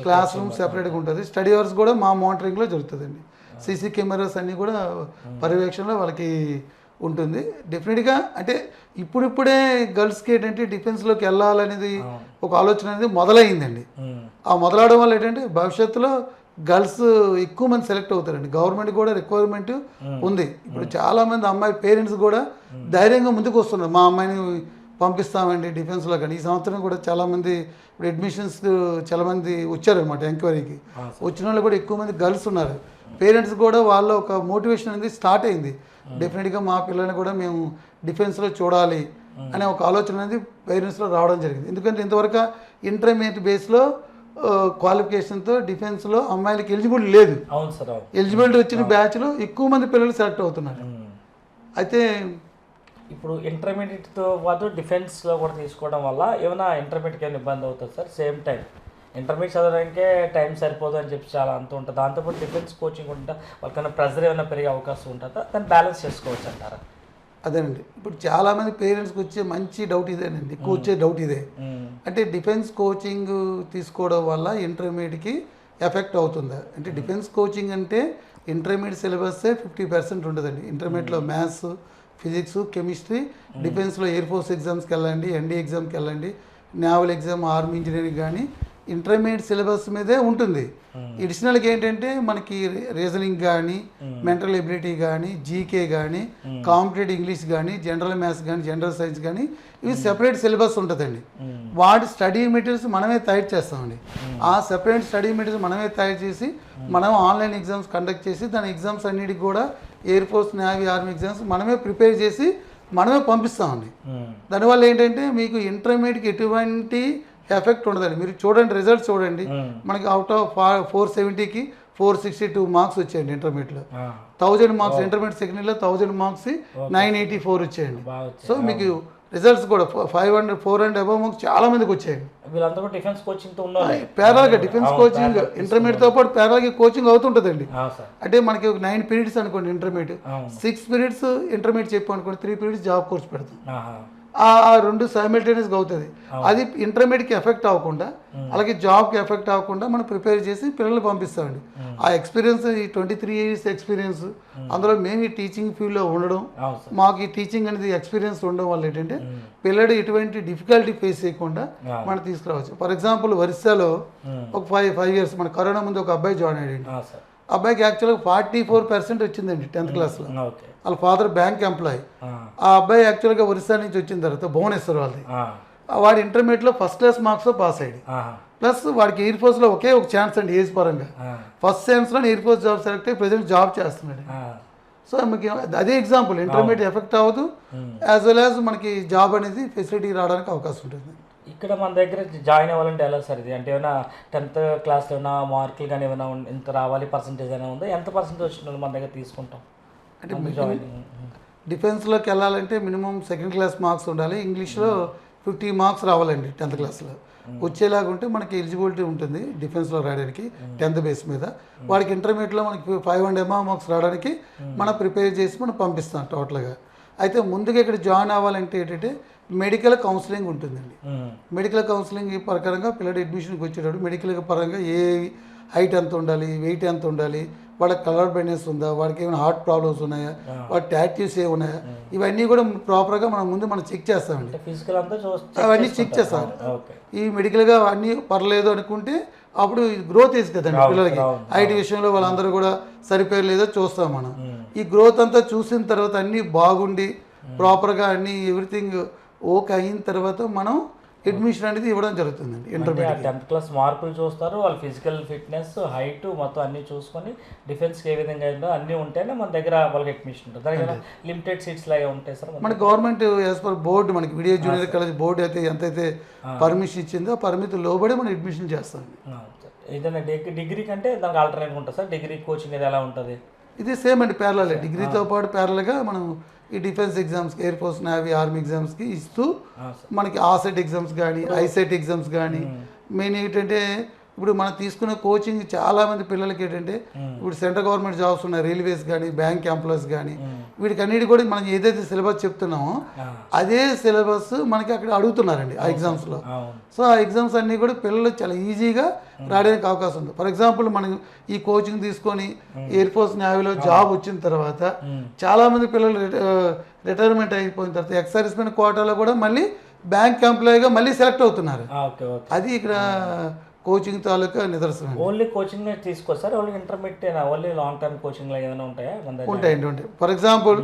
S2: క్లాస్ రూమ్ సెపరేట్గా ఉంటుంది. స్టడీ అవర్స్ కూడా మా మానిటరింగ్లో జరుగుతుందండి. సీసీ కెమెరాస్ అన్నీ కూడా పర్యవేక్షణలో వాళ్ళకి ఉంటుంది. డెఫినెట్గా అంటే ఇప్పుడిప్పుడే గర్ల్స్కి ఏంటంటే డిఫెన్స్లోకి వెళ్ళాలనేది ఒక ఆలోచన అనేది మొదలైందండి. ఆ మొదలవడం వల్ల ఏంటంటే భవిష్యత్తులో గర్ల్స్ ఎక్కువ మంది సెలెక్ట్ అవుతారండి. గవర్నమెంట్ కూడా రిక్వైర్మెంట్ ఉంది. ఇప్పుడు చాలామంది అమ్మాయి పేరెంట్స్ కూడా ధైర్యంగా ముందుకు వస్తున్నారు, మా అమ్మాయిని పంపిస్తామండి డిఫెన్స్లో. కానీ ఈ సంవత్సరం కూడా చాలామంది ఇప్పుడు అడ్మిషన్స్ చాలామంది వచ్చారనమాట ఎంక్వైరీకి. వచ్చిన వాళ్ళు కూడా ఎక్కువ మంది గర్ల్స్ ఉన్నారు. పేరెంట్స్ కూడా వాళ్ళ ఒక మోటివేషన్ అనేది స్టార్ట్ అయింది. డెఫినెట్గా మా పిల్లల్ని కూడా మేము డిఫెన్స్లో చూడాలి అనే ఒక ఆలోచన అనేది పేరెంట్స్లో రావడం జరిగింది. ఎందుకంటే ఇంతవరకు ఇంటర్మీడియట్ బేస్లో క్వాలిఫికేషన్తో డిఫెన్స్లో అమ్మాయిలకి ఎలిజిబిలిటీ లేదు. ఎలిజిబిలిటీ వచ్చిన బ్యాచ్లో ఎక్కువ మంది పిల్లలు సెలెక్ట్ అవుతున్నారు. అయితే
S1: ఇప్పుడు ఇంటర్మీడియట్తో పాటు డిఫెన్స్లో కూడా తీసుకోవడం వల్ల ఏమైనా ఇంటర్మీడియట్కి ఏమైనా ఇబ్బంది అవుతుంది సార్? సేమ్ టైం ఇంటర్మీడియట్ చదవడానికే టైం సరిపోదు అని చెప్పి చాలా అంత ఉంటుంది. దాంతోపాటు డిఫెన్స్ కోచింగ్ ఉంటుందా, వాళ్ళకన్నా ప్రెజర్ ఏమైనా పెరిగే అవకాశం ఉంటుందా? దాన్ని బ్యాలెన్స్ చేసుకోవచ్చు అంటారా?
S2: అదేనండి, ఇప్పుడు చాలామంది పేరెంట్స్కి వచ్చే మంచి డౌట్ ఇదేనండి, ఎక్కువ వచ్చే డౌట్ ఇదే. అంటే డిఫెన్స్ కోచింగ్ తీసుకోవడం వల్ల ఇంటర్మీడియట్కి ఎఫెక్ట్ అవుతుందా అంటే, డిఫెన్స్ కోచింగ్ అంటే ఇంటర్మీడియట్ సిలబస్సే 50% ఉంటుందండి. ఇంటర్మీడియట్లో మ్యాథ్స్, ఫిజిక్స్, కెమిస్ట్రీ, డిఫెన్స్లో ఎయిర్ ఫోర్స్ ఎగ్జామ్స్కి వెళ్ళండి, ఎన్డీ ఎగ్జామ్కి వెళ్ళండి, నేవల్ ఎగ్జామ్, ఆర్మీ ఇంజనీరింగ్ కానీ ఇంటర్మీడియట్ సిలబస్ మీదే ఉంటుంది. అడిషనల్గా ఏంటంటే మనకి రీజనింగ్ కానీ, మెంటల్ ఎబిలిటీ కానీ, జీకే కానీ, కాంపిటేటివ్ ఇంగ్లీష్ కానీ, జనరల్ మ్యాథ్స్ కానీ, జనరల్ సైన్స్ కానీ ఇవి సెపరేట్ సిలబస్ ఉంటుందండి. వాటి స్టడీ మెటీరియల్స్ మనమే తయారు చేస్తామండి. ఆ సెపరేట్ స్టడీ మెటీరియల్స్ మనమే తయారు చేసి మనం ఆన్లైన్ ఎగ్జామ్స్ కండక్ట్ చేసి దాని ఎగ్జామ్స్ అన్నిటికి కూడా air force, navy, army exams మనమే ప్రిపేర్ చేసి మనమే పంపిస్తామండి. దానివల్ల ఏంటంటే మీకు ఇంటర్మీడియట్కి ఎటువంటి ఎఫెక్ట్ ఉండదండి. మీరు చూడండి, రిజల్ట్స్ చూడండి, మనకి అవుట్ ఆఫ్ 470కి 462 మార్క్స్ వచ్చాయండి ఇంటర్మీడియట్లో. 1000 మార్క్స్ ఇంటర్మీడియట్ సెకండ్ ఇయర్లో 1000 మార్క్స్ 984 వచ్చాయండి. సో మీకు రిజల్ట్స్ కూడా 500 400 అబవ్ మార్క్స్ చాలా మందికి వచ్చాయండి.
S1: వీళ్ళంతా కూడా డిఫెన్స్ కోచింగ్తో ఉన్నారు.
S2: ప్యారల్గా డిఫెన్స్ కోచింగ్ ఇంటర్మీడియట్తో పాటు ప్యారల్గా కోచింగ్ అవుతుంటుందండి. అంటే మనకి 9 పీరియడ్స్ అనుకోండి ఇంటర్మీడియట్, 6 పీరియడ్స్ ఇంటర్మీడియట్ చెప్పి అనుకోండి, 3 పీరియడ్స్ జాబ్ కోర్స్ పెడతాం. ఆ 2 సైమిల్టేనియస్గా అవుతుంది. అది ఇంటర్మీడియట్కి ఎఫెక్ట్ అవ్వకుండా అలాగే జాబ్కి ఎఫెక్ట్ అవ్వకుండా మనం ప్రిపేర్ చేసి పిల్లలు పంపిస్తామండి. ఆ ఎక్స్పీరియన్స్ ఈ 23 ఇయర్స్ ఎక్స్పీరియన్స్, అందులో మేము ఈ టీచింగ్ ఫీల్డ్లో ఉండడం, మాకు ఈ టీచింగ్ అనేది ఎక్స్పీరియన్స్ ఉండడం వల్ల ఏంటంటే పిల్లడు ఎటువంటి డిఫికల్టీ ఫేస్ చేయకుండా మనం తీసుకురావచ్చు. ఫర్ ఎగ్జాంపుల్ ఒరిస్సాలో ఒక 5 ఇయర్స్ మన కరోనా ముందు ఒక అబ్బాయి జాయిన్ అయ్యాడు. అబ్బాయికి యాక్చువల్గా 44% వచ్చిందండి 10th క్లాస్లో. వాళ్ళ ఫాదర్ బ్యాంక్ ఎంప్లాయీ. ఆ అబ్బాయి యాక్చువల్గా ఒరిస్సా నుంచి వచ్చిన తర్వాత భువనేశ్వర్ వాళ్ళది. వాడు ఇంటర్మీడియట్లో ఫస్ట్ క్లాస్ మార్క్స్లో పాస్ అయ్యాడు. ప్లస్ వాడికి ఎయిర్ ఫోర్స్లో ఒకే ఒక ఛాన్స్ అండి ఏజ్ పరంగా. ఫస్ట్ ఛాన్స్లో ఎయిర్ ఫోర్స్ జాబ్ సెలెక్ట్ అయ్యి ప్రజెంట్ జాబ్ చేస్తున్నాడు. సో మనకి అదే ఎగ్జాంపుల్ ఇంటర్మీడియట్ ఎఫెక్ట్ అవ్వదు, యాజ్ వెల్ యాజ్ మనకి జాబ్ అనేది ఫెసిలిటీ రావడానికి అవకాశం ఉంటుంది.
S1: ఇక్కడ మన దగ్గర జాయిన్ అవ్వాలంటే ఎలా సార్ ఇది? అంటే ఏమైనా 10th క్లాస్లో ఏమైనా మార్కులు కానీ ఏమైనా ఎంత రావాలి పర్సంటేజ్ అయినా ఉందా? ఎంత పర్సంటేజ్ వచ్చిన మన దగ్గర తీసుకుంటాం? అంటే
S2: డిఫెన్స్లోకి వెళ్ళాలంటే మినిమం సెకండ్ క్లాస్ మార్క్స్ ఉండాలి. ఇంగ్లీష్లో 50 మార్క్స్ రావాలండి 10th క్లాస్లో. వచ్చేలాగా ఉంటే మనకి ఎలిజిబిలిటీ ఉంటుంది డిఫెన్స్లో రావడానికి 10th బేస్ మీద. వాడికి ఇంటర్మీడియట్లో మనకి 500 మార్క్స్ రావడానికి మనం ప్రిపేర్ చేసి మనం పంపిస్తాం టోటల్గా. అయితే ముందుగా ఇక్కడ జాయిన్ అవ్వాలంటే ఏంటంటే మెడికల్ కౌన్సిలింగ్ ఉంటుందండి. మెడికల్ కౌన్సిలింగ్ ప్రకారంగా పిల్లడు అడ్మిషన్కి వచ్చేటప్పుడు మెడికల్ పరంగా ఏ హైట్ ఎంత ఉండాలి, వెయిట్ ఎంత ఉండాలి, వాళ్ళకి కలర్ బ్లైండ్నెస్ ఉందా, వాడికి ఏమైనా హార్ట్ ప్రాబ్లమ్స్ ఉన్నాయా, వాడి టాటూస్ ఏ ఉన్నాయా, ఇవన్నీ కూడా ప్రాపర్గా మనం చెక్ చేస్తామండి. అవన్నీ చెక్ చేస్తాం. ఈ మెడికల్గా అన్నీ పర్లేదు అనుకుంటే అప్పుడు గ్రోత్ వేసి కదండి పిల్లలకి హైట్ విషయంలో వాళ్ళందరూ కూడా సరిపోయే లేదో చూస్తాం మనం. ఈ గ్రోత్ అంతా చూసిన తర్వాత అన్నీ బాగుండి ప్రాపర్గా అన్నీ ఎవ్రీథింగ్ ఓకే అయిన తర్వాత మనం అడ్మిషన్ అనేది ఇవ్వడం జరుగుతుందండి. ఇంటర్మీడియట్
S1: 10th క్లాస్ మార్కులు చూస్తారు, వాళ్ళ ఫిజికల్ ఫిట్నెస్, హైట్ మొత్తం అన్నీ చూసుకొని డిఫెన్స్కి ఏ విధంగా అయిందో అన్నీ ఉంటేనే మన దగ్గర వాళ్ళకి అడ్మిషన్ ఉంటుంది. దానికి లిమిటెడ్ సీట్స్ లాగా ఉంటాయి సార్.
S2: మన గవర్నమెంట్ యాజ్ పర్ బోర్డు మనకి విడియో జూనియర్ కాలేజ్ బోర్డు అయితే ఎంతైతే పర్మిషన్ ఇచ్చిందో పరిమితి లోబడి మనం అడ్మిషన్ చేస్తాం.
S1: ఏదైనా డిగ్రీ కంటే దానికి ఆల్టర్నేట్ ఉంటుంది సార్. డిగ్రీ కోచింగ్ అది ఎలా ఉంటుంది?
S2: ఇది సేమ్ అండి, ప్యారలల్. డిగ్రీతో పాటు ప్యారల్గా మనం ఈ డిఫెన్స్ ఎగ్జామ్స్కి, ఎయిర్ ఫోర్స్, నేవీ, ఆర్మీ ఎగ్జామ్స్కి ఇస్తూ మనకి ఆసెట్ ఎగ్జామ్స్ కానీ ఐసెట్ ఎగ్జామ్స్ కానీ మెయిన్ ఏంటంటే ఇప్పుడు మనం తీసుకున్న కోచింగ్ చాలామంది పిల్లలకి ఏంటంటే ఇప్పుడు సెంట్రల్ గవర్నమెంట్ జాబ్స్ ఉన్నాయి, రైల్వేస్ కానీ బ్యాంక్ ఎంప్లాయీస్ కానీ వీటికన్నిటి కూడా మనం ఏదైతే సిలబస్ చెప్తున్నామో అదే సిలబస్ మనకి అక్కడ అడుగుతున్నారండి ఆ ఎగ్జామ్స్లో. సో ఆ ఎగ్జామ్స్ అన్నీ కూడా పిల్లలు చాలా ఈజీగా రాయడానికి అవకాశం ఉంది. ఫర్ ఎగ్జాంపుల్ మనం ఈ కోచింగ్ తీసుకొని ఎయిర్ ఫోర్స్ నేవీలో జాబ్ వచ్చిన తర్వాత చాలామంది పిల్లలు రిటైర్మెంట్ అయిపోయిన తర్వాత ఎక్స్ సర్వీస్ మెన్ కోటాలో కూడా మళ్ళీ బ్యాంక్ ఎంప్లాయీగా మళ్ళీ సెలెక్ట్ అవుతున్నారు. అది ఇక్కడ కోచింగ్ తాలూకా నిదర్శనం.
S1: ఓన్లీ కోచింగ్ తీసుకోసారు, only intermediate only long term coaching ఏమైనా ఉంటాయా?
S2: ఉంటాయి. ఫర్ ఎగ్జాంపుల్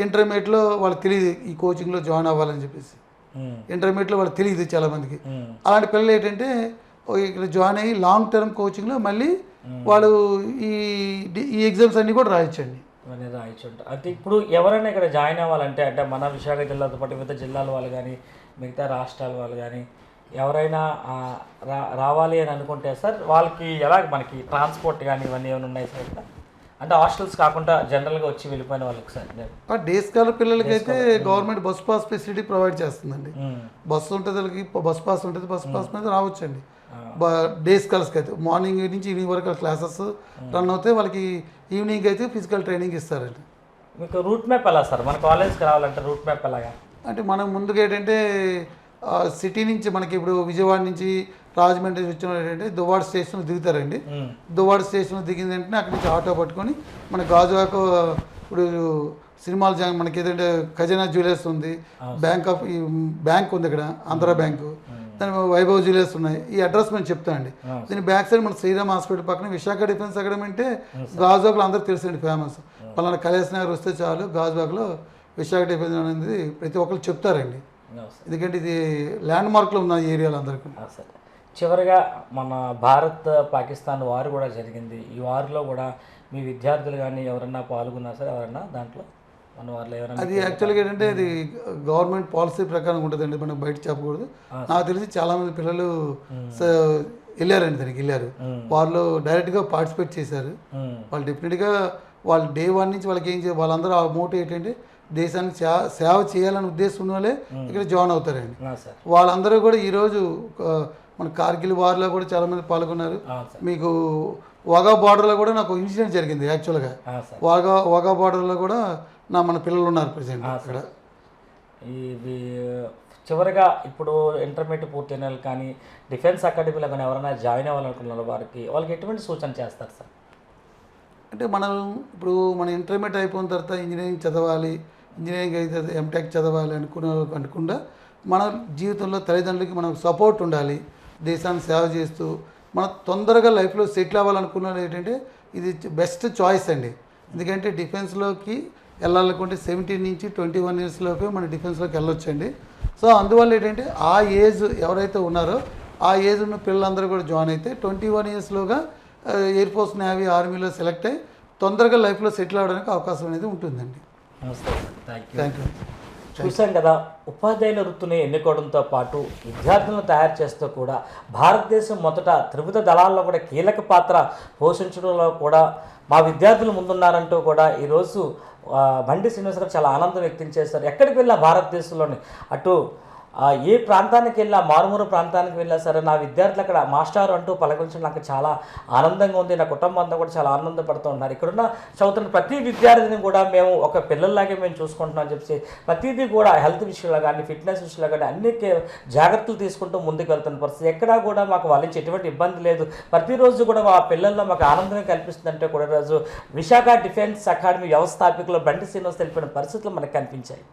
S2: ఇంటర్మీడియట్లో వాళ్ళకి తెలియదు ఈ కోచింగ్లో జాయిన్ అవ్వాలని చెప్పేసి. ఇంటర్మీడియట్లో వాళ్ళకి తెలియదు చాలా మందికి. అలాంటి పిల్లలు ఏంటంటే ఇక్కడ జాయిన్ అయ్యి లాంగ్ టర్మ్ కోచింగ్లో మళ్ళీ వాళ్ళు ఈ ఎగ్జామ్స్ అన్నీ కూడా రాయొచ్చండి.
S1: అయితే ఇప్పుడు ఎవరైనా ఇక్కడ జాయిన్ అవ్వాలంటే అంటే మన విశాఖ జిల్లాతో పాటు మిగతా జిల్లాల వాళ్ళు కానీ మిగతా రాష్ట్రాల వాళ్ళు కానీ ఎవరైనా రావాలి అని అనుకుంటే సార్ వాళ్ళకి ఎలా మనకి ట్రాన్స్పోర్ట్ కానీ ఇవన్నీ ఏమైనా ఉన్నాయి సార్? అంటే హాస్టల్స్ కాకుండా జనరల్గా వచ్చి వెళ్ళిపోయిన వాళ్ళకి సార్
S2: డే స్కాలర్ పిల్లలకి అయితే government bus pass facility provide చేస్తుందండి. బస్సు ఉంటుంది, వాళ్ళకి బస్ పాస్ ఉంటుంది, బస్ పాస్ మీద రావచ్చండి. డే స్కాలర్స్కి అయితే మార్నింగ్ నుంచి ఈవినింగ్ వరకు క్లాసెస్ రన్ అవుతాయి. వాళ్ళకి ఈవినింగ్ అయితే ఫిజికల్ ట్రైనింగ్ ఇస్తారండి.
S1: మీకు రూట్ మ్యాప్ ఎలా సార్? మన కాలేజ్కి రావాలంటే రూట్ మ్యాప్ ఎలాగా?
S2: అంటే మనం ముందుగా ఏంటంటే సిటీ నుంచి మనకి ఇప్పుడు విజయవాడ నుంచి రాజమండ్రి వచ్చిన ఏంటంటే దువ్వాడ స్టేషన్ దిగుతారండి. దువ్వాడ స్టేషన్ దిగిన వెంటనే అక్కడి నుంచి ఆటో పట్టుకొని మన గాజువాక ఇప్పుడు సినిమాలు మనకి ఏదంటే ఖజానా జ్యువెలర్స్ ఉంది, బ్యాంక్ ఉంది ఇక్కడ ఆంధ్ర బ్యాంకు, దాని వైభవ్ జ్యువెలర్స్ ఉన్నాయి. ఈ అడ్రస్ మేము చెప్తామండి. దీని బ్యాక్ సైడ్ మన శ్రీరామ్ హాస్పిటల్ పక్కన విశాఖ డిఫెన్స్ అకాడమీ అంటే గాజువాకలో అందరూ తెలుసండి ఫేమస్. పలానా కైలాస్ నగర్ వస్తే చాలు గాజువాకలో విశాఖ డిఫెన్స్ అనేది ప్రతి ఒక్కరు చెప్తారండి. ఎందుకంటే ఇది ల్యాండ్ మార్క్లో ఉన్న ఏరియాలో అందరికీ.
S1: చివరిగా మన భారత్ పాకిస్తాన్ వార్ కూడా జరిగింది. ఈ వార్లో కూడా మీ విద్యార్థులు కానీ ఎవరన్నా పాల్గొన్నారు సార్? ఎవరన్నా దాంట్లో మన వారిలో ఎవరైనా?
S2: అది యాక్చువల్గా ఏంటంటే అది గవర్నమెంట్ పాలసీ ప్రకారం ఉంటుందండి, మనం బయట చెప్పకూడదు. నాకు తెలిసి చాలామంది పిల్లలు వెళ్ళారండి, దానికి వెళ్ళారు. వాళ్ళు డైరెక్ట్గా పార్టిసిపేట్ చేశారు. వాళ్ళు డెఫినెట్గా వాళ్ళు డే 1 నుంచి వాళ్ళకి ఏం చేయాలి, వాళ్ళందరూ ఆ మోటివ్ ఏంటంటే దేశానికి సేవ చేయాలని ఉద్దేశం ఉన్న వాళ్ళే ఇక్కడ జాయిన్ అవుతారండి. వాళ్ళందరూ కూడా ఈరోజు మన కార్గిల్ వార్లో కూడా చాలామంది పాల్గొన్నారు. మీకు వాగా బార్డర్లో కూడా నాకు ఇన్సిడెంట్ జరిగింది యాక్చువల్గా. వాగా బార్డర్లో కూడా మన పిల్లలు ఉన్నారు ప్రజెంట్ అక్కడ.
S1: ఇది చివరిగా ఇప్పుడు ఇంటర్మీడియట్ పూర్తయిన వాళ్ళు కానీ డిఫెన్స్ అకాడమీలో కానీ ఎవరైనా జాయిన్ అవ్వాలనుకున్న వాళ్ళకి ఎటువంటి సూచన చేస్తారు సార్?
S2: అంటే మనం ఇప్పుడు మన ఇంటర్మీడియట్ అయిపోయిన తర్వాత ఇంజనీరింగ్ చదవాలి, ఇంజనీరింగ్ అయితే ఎంటెక్ చదవాలి అనుకుండా మన జీవితంలో తల్లిదండ్రులకి మనకు సపోర్ట్ ఉండాలి. దేశాన్ని సేవ చేస్తూ మన తొందరగా లైఫ్లో సెటిల్ అవ్వాలనుకున్నది ఏంటంటే ఇది బెస్ట్ చాయిస్ అండి. ఎందుకంటే డిఫెన్స్లోకి వెళ్ళాలనుకుంటే 17 నుంచి 21 ఇయర్స్ లోపే మన డిఫెన్స్లోకి వెళ్ళొచ్చండి. సో అందువల్ల ఏంటంటే ఆ ఏజ్ ఎవరైతే ఉన్నారో ఆ ఏజ్ ఉన్న పిల్లలందరూ కూడా జాయిన్ అయితే 21 ఇయర్స్లోగా ఎయిర్ ఫోర్స్, నేవీ, ఆర్మీలో సెలెక్ట్ అయ్యి తొందరగా లైఫ్లో సెటిల్ అవ్వడానికి అవకాశం అనేది ఉంటుందండి.
S1: నమస్తే సార్, థ్యాంక్ యూ.
S2: యూ.
S1: చూసాం కదా, ఉపాధ్యాయుల వృత్తిని ఎన్నుకోవడంతో పాటు విద్యార్థులను తయారు చేస్తూ కూడా భారతదేశం మొదట త్రివిధ దళాల్లో కూడా కీలక పాత్ర పోషించడంలో కూడా మా విద్యార్థులు ముందున్నారంటూ కూడా ఈరోజు బండి శ్రీనివాస్ గారు చాలా ఆనందం వ్యక్తం చేశారు. ఎక్కడికి వెళ్ళినా భారతదేశంలోని అటు ఏ ప్రాంతానికి వెళ్ళినా, మారుమూరు ప్రాంతానికి వెళ్ళినా సరే నా విద్యార్థులు అక్కడ మాస్టర్ అంటూ పలకరించడం నాకు చాలా ఆనందంగా ఉంది. నా కుటుంబం అంతా కూడా చాలా ఆనందపడుతూ ఉన్నారు. ఇక్కడున్న చదువుతున్న ప్రతి విద్యార్థిని కూడా మేము ఒక పిల్లల్లాగే మేము చూసుకుంటున్నాం అని చెప్పి ప్రతిదీ కూడా హెల్త్ విషయంలో కానీ, ఫిట్నెస్ విషయంలో కానీ అన్ని జాగ్రత్తలు తీసుకుంటూ ముందుకు వెళ్తున్న పరిస్థితి. ఎక్కడా కూడా మాకు వాళ్ళ నుంచి ఎటువంటి ఇబ్బంది లేదు. ప్రతిరోజు కూడా మా పిల్లల్లో మాకు ఆనందం కల్పిస్తుందంటే కూడా రోజు విశాఖ డిఫెన్స్ అకాడమీ వ్యవస్థాపకులు బండి శ్రీనివాస్ తెలిపిన పరిస్థితులు మనకు కనిపించాయి.